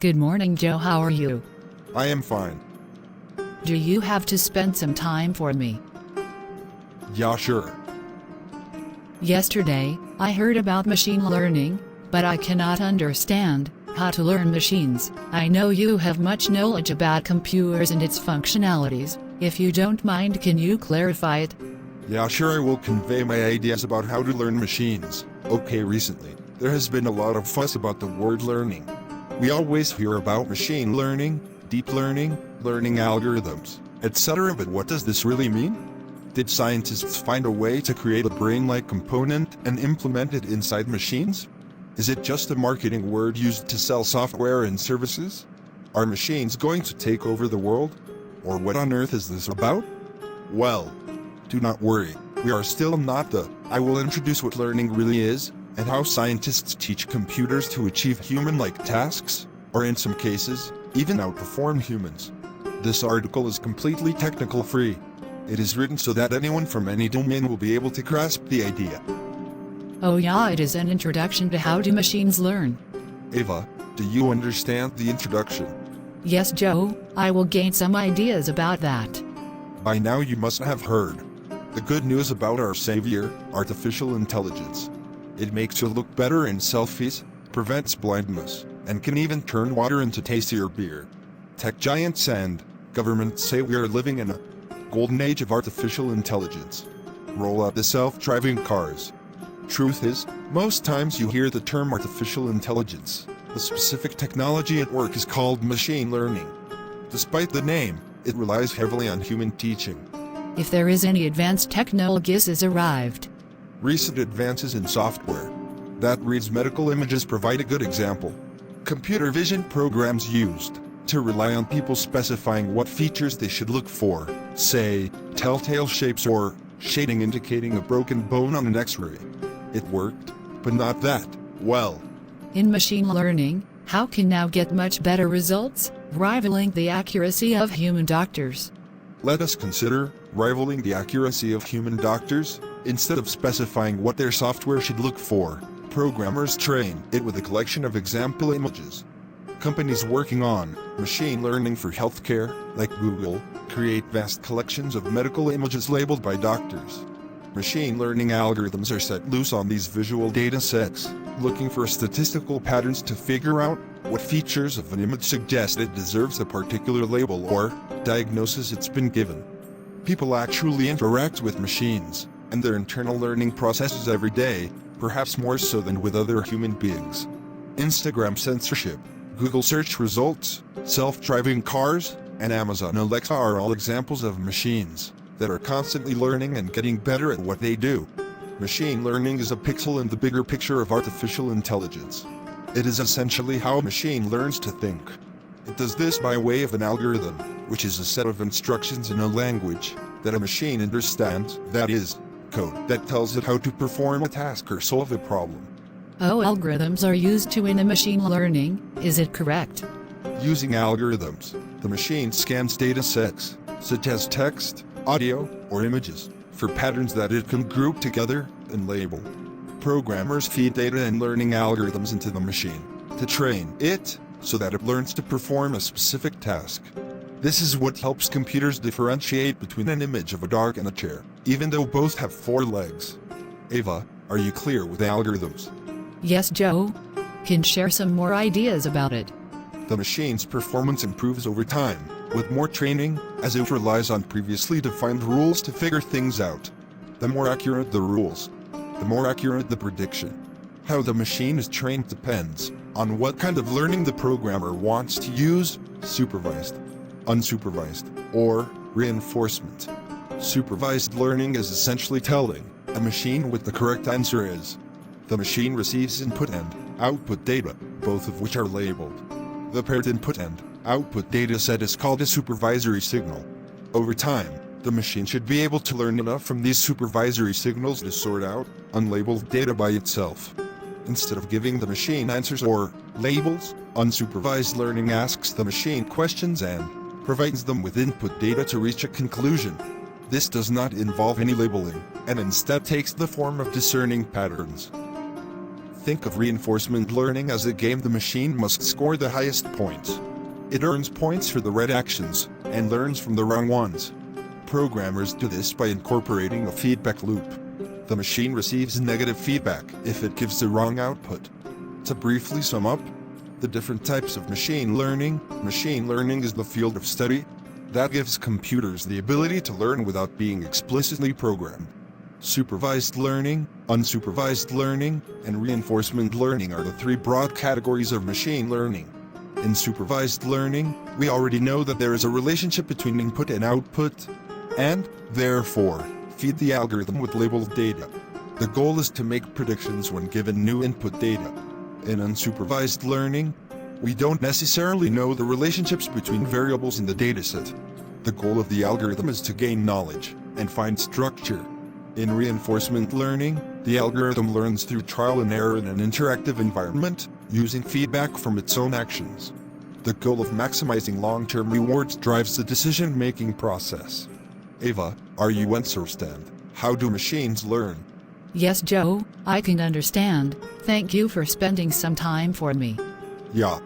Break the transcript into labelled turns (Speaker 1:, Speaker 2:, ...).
Speaker 1: Good morning, Joe. How are you?
Speaker 2: I am fine.
Speaker 1: Do you have to spend some time for me?
Speaker 2: Yeah, sure.
Speaker 1: Yesterday, I heard about machine learning, but I cannot understand how to learn machines. I know you have much knowledge about computers and its functionalities. If you don't mind, can you clarify it?
Speaker 2: Yeah, sure, I will convey my ideas about how to learn machines. Okay, recently, there has been a lot of fuss about the word learning. We always hear about machine learning, deep learning, learning algorithms, etc. But what does this really mean? Did scientists find a way to create a brain-like component and implement it inside machines? Is it just a marketing word used to sell software and services? Are machines going to take over the world? Or what on earth is this about? Well, do not worry, we are still not the. I will introduce what learning really is, and how scientists teach computers to achieve human-like tasks, or in some cases, even outperform humans. This article is completely technical-free. It is written so that anyone from any domain will be able to grasp the idea.
Speaker 1: Oh yeah, it is an introduction to how do machines learn.
Speaker 2: Ava, do you understand the introduction?
Speaker 1: Yes, Joe, I will gain some ideas about that.
Speaker 2: By now you must have heard the good news about our savior, artificial intelligence. It makes you look better in selfies, prevents blindness, and can even turn water into tastier beer. Tech giants and governments say we are living in a golden age of artificial intelligence. Roll out the self-driving cars. Truth is, most times you hear the term artificial intelligence. The specific technology at work is called machine learning. Despite the name, it relies heavily on human teaching.
Speaker 1: If there is any advanced technologies has arrived.
Speaker 2: Recent advances in software that reads medical images provide a good example. Computer vision programs used to rely on people specifying what features they should look for, say, telltale shapes or shading indicating a broken bone on an X-ray. It worked, but not that well.
Speaker 1: In machine learning, how can now get much better results, rivaling the accuracy of human doctors?
Speaker 2: Let us consider rivaling the accuracy of human doctors. Instead of specifying what their software should look for, programmers train it with a collection of example images. Companies working on machine learning for healthcare, like Google, create vast collections of medical images labeled by doctors. Machine learning algorithms are set loose on these visual data sets, looking for statistical patterns to figure out what features of an image suggest it deserves a particular label or diagnosis it's been given. People actually interact with machines and their internal learning processes every day, perhaps more so than with other human beings. Instagram censorship, Google search results, self-driving cars, and Amazon Alexa are all examples of machines that are constantly learning and getting better at what they do. Machine learning is a pixel in the bigger picture of artificial intelligence. It is essentially how a machine learns to think. It does this by way of an algorithm, which is a set of instructions in a language that a machine understands, that is, code that tells it how to perform a task or solve a problem.
Speaker 1: Oh, algorithms are used to in a machine learning, is it correct?
Speaker 2: Using algorithms, the machine scans data sets, such as text, audio, or images, for patterns that it can group together and label. Programmers feed data and learning algorithms into the machine to train it so that it learns to perform a specific task. This is what helps computers differentiate between an image of a dog and a chair, even though both have 4 legs. Ava, are you clear with algorithms?
Speaker 1: Yes, Joe. Can share some more ideas about it.
Speaker 2: The machine's performance improves over time, with more training, as it relies on previously defined rules to figure things out. The more accurate the rules, the more accurate the prediction. How the machine is trained depends on what kind of learning the programmer wants to use: supervised, unsupervised, or reinforcement. Supervised learning is essentially telling a machine what the correct answer is. The machine receives input and output data, both of which are labeled. The paired input and output data set is called a supervisory signal. Over time, the machine should be able to learn enough from these supervisory signals to sort out unlabeled data by itself. Instead of giving the machine answers or labels, unsupervised learning asks the machine questions and provides them with input data to reach a conclusion. This does not involve any labeling, and instead takes the form of discerning patterns. Think of reinforcement learning as a game the machine must score the highest points. It earns points for the right actions, and learns from the wrong ones. Programmers do this by incorporating a feedback loop. The machine receives negative feedback if it gives the wrong output. To briefly sum up, the different types of machine learning is the field of study that gives computers the ability to learn without being explicitly programmed. Supervised learning, unsupervised learning, and reinforcement learning are the three broad categories of machine learning. In supervised learning, we already know that there is a relationship between input and output, and, therefore, feed the algorithm with labeled data. The goal is to make predictions when given new input data. In unsupervised learning, we don't necessarily know the relationships between variables in the dataset. The goal of the algorithm is to gain knowledge and find structure. In reinforcement learning, the algorithm learns through trial and error in an interactive environment, using feedback from its own actions. The goal of maximizing long-term rewards drives the decision-making process. Ava, are you understand? How do machines learn?
Speaker 1: Yes, Joe, I can understand. Thank you for spending some time for me.
Speaker 2: Yeah.